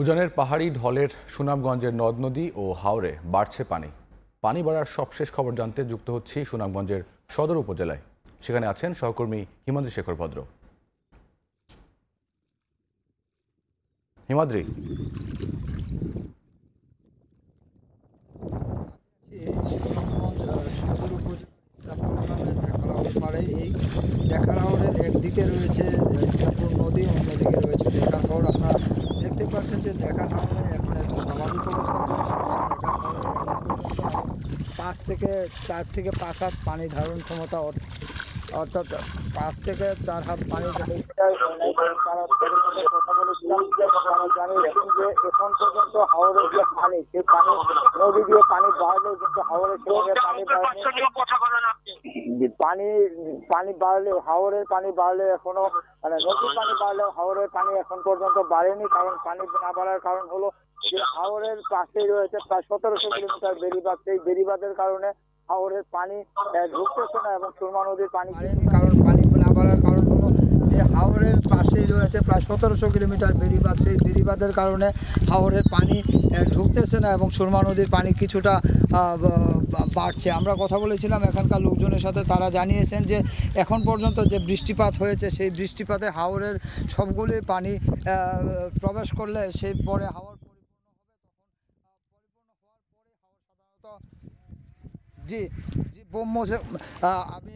উজানের পাহাড়ি ঢলের সুনামগঞ্জের নদ নদী ও হাওরে বাড়ছে পানি। পানি বাড়ার সবশেষ খবর জানতে যুক্ত হচ্ছি সুনামগঞ্জের সদর উপজেলায়। সেখানে আছেন সহকর্মী হিমাদ্রি শেখর ভদ্র। হিমাদ্রি, সদর উপজেলার এই দেখার একদিকে রয়েছে ইসলামপুর নদী, অন্যদিকে রয়েছে দেখার হাওর। আপনারা দেখতে পাচ্ছেন যে দেখার হাওরে এখন একটা স্বাভাবিক অবস্থা প্রবেশ করছে। দেখার হাওরে এখন পর্যন্ত 4 থেকে 5 হাত পানি ধারণ ক্ষমতা, অর্থাৎ 5 থেকে 4 হাত পানি। কথা বলেছিলাম, তারা জানিয়েছেন যে এখন পর্যন্ত হাওরের যে পানি, সেই পানি নদী দিয়ে পানি বাড়লেও কিন্তু হাওরের সেভাবে পানি বাড়েনি। পানি বাড়লেও হাওরের পানি বাড়লে এখনো নদীর পানি বাড়লেও হাওরের পানি এখন পর্যন্ত বাড়েনি। কারণ পানি না বাড়ার কারণ হলো যে হাওরের পাশেই রয়েছে প্রায় 1700 কিলোমিটার বেড়িবাঁধ। সেই বেড়িবাঁধের কারণে হাওরের পানি ঢুকতেছে না এবং সুরমা নদীর পানি বাড়েনি। কারণ পানি না বাড়ার কারণ হলো যে হাওরের পাশেই রয়েছে প্রায় 1700 কিলোমিটার বেড়িবাঁধ। সেই বেড়িবাঁধের কারণে হাওরের পানি ঢুকতেছে না এবং সুরমা নদীর পানি কিছুটা বাড়ছে। আমরা কথা বলেছিলাম এখানকার লোকজনের সাথে, তারা জানিয়েছেন যে এখন পর্যন্ত যে বৃষ্টিপাত হয়েছে সেই বৃষ্টিপাতে হাওরের সবগুলি পানি প্রবেশ করলে সেই পরে হাওর পরিপূর্ণ হওয়ার পরে হাওর সাধারণত জি জি আমি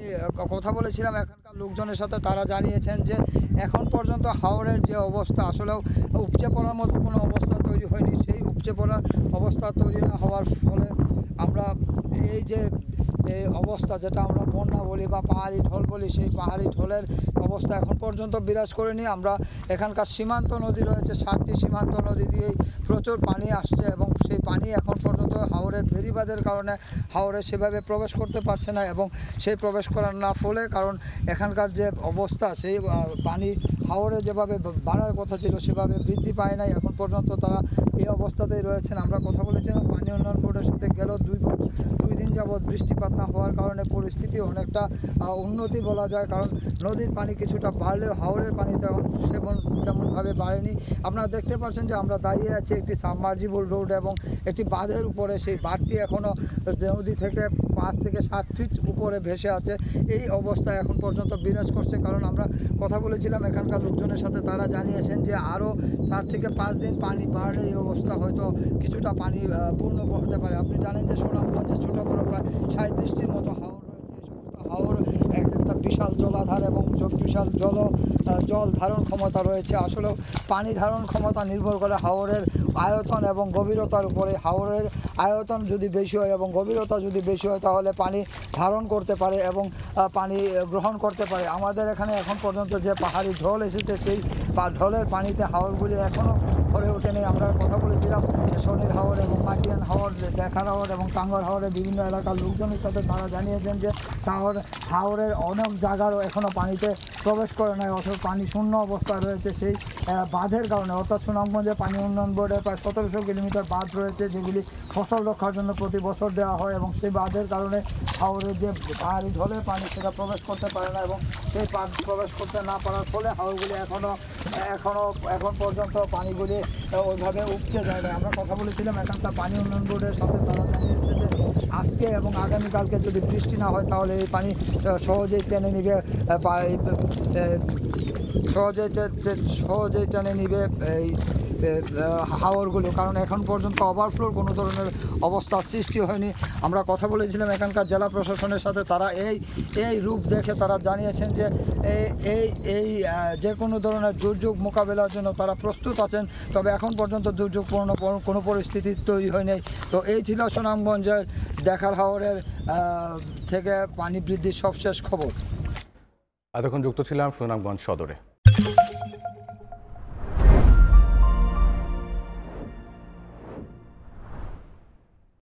কথা বলেছিলাম এখানকার লোকজনের সাথে, তারা জানিয়েছেন যে এখন পর্যন্ত হাওরের যে অবস্থা আসলেও উপচে পড়ার মতো কোনো অবস্থা তৈরি হয়নি। সেই উপচে পড়ার অবস্থা তৈরি না হওয়ার ফলে আমরা এই যে এই অবস্থা, যেটা আমরা বন্যা বলি বা পাহাড়ি ঢল বলি, সেই পাহাড়ি ঢলের অবস্থা এখন পর্যন্ত বিরাজ করেনি। আমরা এখানকার সীমান্ত নদী রয়েছে, 7টি সীমান্ত নদী দিয়েই প্রচুর পানি আসছে এবং সেই পানি এখন পর্যন্ত হাওরের বেড়িবাঁধের কারণে হাওরে সেভাবে প্রবেশ করতে পারছে না এবং সেই প্রবেশ করার না ফলে কারণ এখানকার যে অবস্থা, সেই পানি হাওরে যেভাবে বাড়ার কথা ছিল সেভাবে বৃদ্ধি পায় নাই। এখন পর্যন্ত তারা এই অবস্থাতেই রয়েছেন। আমরা কথা বলেছিলাম পানি উন্নয়ন বোর্ডের সাথে, গেল 2 দিন যাবৎ বৃষ্টিপাত না হওয়ার কারণে পরিস্থিতি অনেকটা উন্নতি বলা যায়। কারণ নদীর পানি কিছুটা বাড়লেও হাওরের পানি তেমনভাবে বাড়েনি। আপনারা দেখতে পাচ্ছেন যে আমরা দাঁড়িয়ে আছি একটি সাবমার্জিবল রোড এবং একটি বাঁধের উপরে। সেই বাঁধটি এখনও নদী থেকে 5 থেকে 7 ফিট উপরে ভেসে আছে। এই অবস্থা এখন পর্যন্ত বিরাজ করছে। কারণ আমরা কথা বলেছিলাম এখানকার লোকজনের সাথে, তারা জানিয়েছেন যে আরও 4 থেকে 5 দিন পানি বাড়লে এই অবস্থা হয়তো কিছুটা পানি পূর্ণ হতে পারে। আপনি জানেন যে সুনামগঞ্জে ছোটো বড়ো প্রায় 37টির মতো হাওর রয়েছে। এই সমস্ত হাওর একটা বিশাল জলাধার এবং বিশাল জল ধারণ ক্ষমতা রয়েছে। আসলেও পানি ধারণ ক্ষমতা নির্ভর করে হাওরের আয়তন এবং গভীরতার উপরে। হাওরের আয়তন যদি বেশি হয় এবং গভীরতা যদি বেশি হয় তাহলে পানি ধারণ করতে পারে এবং পানি গ্রহণ করতে পারে। আমাদের এখানে এখন পর্যন্ত যে পাহাড়ি ঢল এসেছে, সেই ঢলের পানিতে হাওরগুলি এখনও ভরে ওঠেনি। আমরা কথা বলেছিলাম শনির হাওর এবং মাটিয়ান হাওর, দেখার হাওর এবং টাঙ্গর হাওরের বিভিন্ন এলাকার লোকজনের সাথে, তারা জানিয়েছেন যে হাওরের অনেক জায়গারও এখনও পানিতে প্রবেশ করে নাই, অথচ পানি শূন্য অবস্থায় রয়েছে সেই বাঁধের কারণে। অর্থাৎ সুনামগঞ্জে পানি উন্নয়ন বোর্ডের প্রায় 1700 কিলোমিটার বাঁধ রয়েছে, যেগুলি ফসল রক্ষার জন্য প্রতি বছর দেওয়া হয় এবং সেই বাঁধের কারণে হাওরের যে পাহাড়ি ঢলের পানি সেটা প্রবেশ করতে পারে না এবং সেই প্রবেশ করতে না পারার ফলে হাওরগুলি এখন পর্যন্ত পানিগুলি ওইভাবে উপচে যায় না। আমরা কথা বলেছিলাম এখানকার পানি উন্নয়ন বোর্ডের সাথে, তারা জানিয়েছে যে আজকে এবং আগামীকালকে যদি বৃষ্টি না হয় তাহলে এই পানি সহজেই টেনে নিবে সহজেই টেনে নিবে এই হাওরগুলো। কারণ এখন পর্যন্ত ওভারফ্লোর কোনো ধরনের অবস্থার সৃষ্টি হয়নি। আমরা কথা বলেছিলাম এখানকার জেলা প্রশাসনের সাথে, তারা এই রূপ দেখে তারা জানিয়েছেন যে এই যে কোনো ধরনের দুর্যোগ মোকাবেলার জন্য তারা প্রস্তুত আছেন। তবে এখন পর্যন্ত দুর্যোগপূর্ণ কোনো পরিস্থিতি তৈরি হয়নি। তো এই ছিল সুনামগঞ্জের দেখার হাওরের থেকে পানি বৃদ্ধির সবশেষ খবর। এতক্ষণ যুক্ত ছিলাম সুনামগঞ্জ সদরে।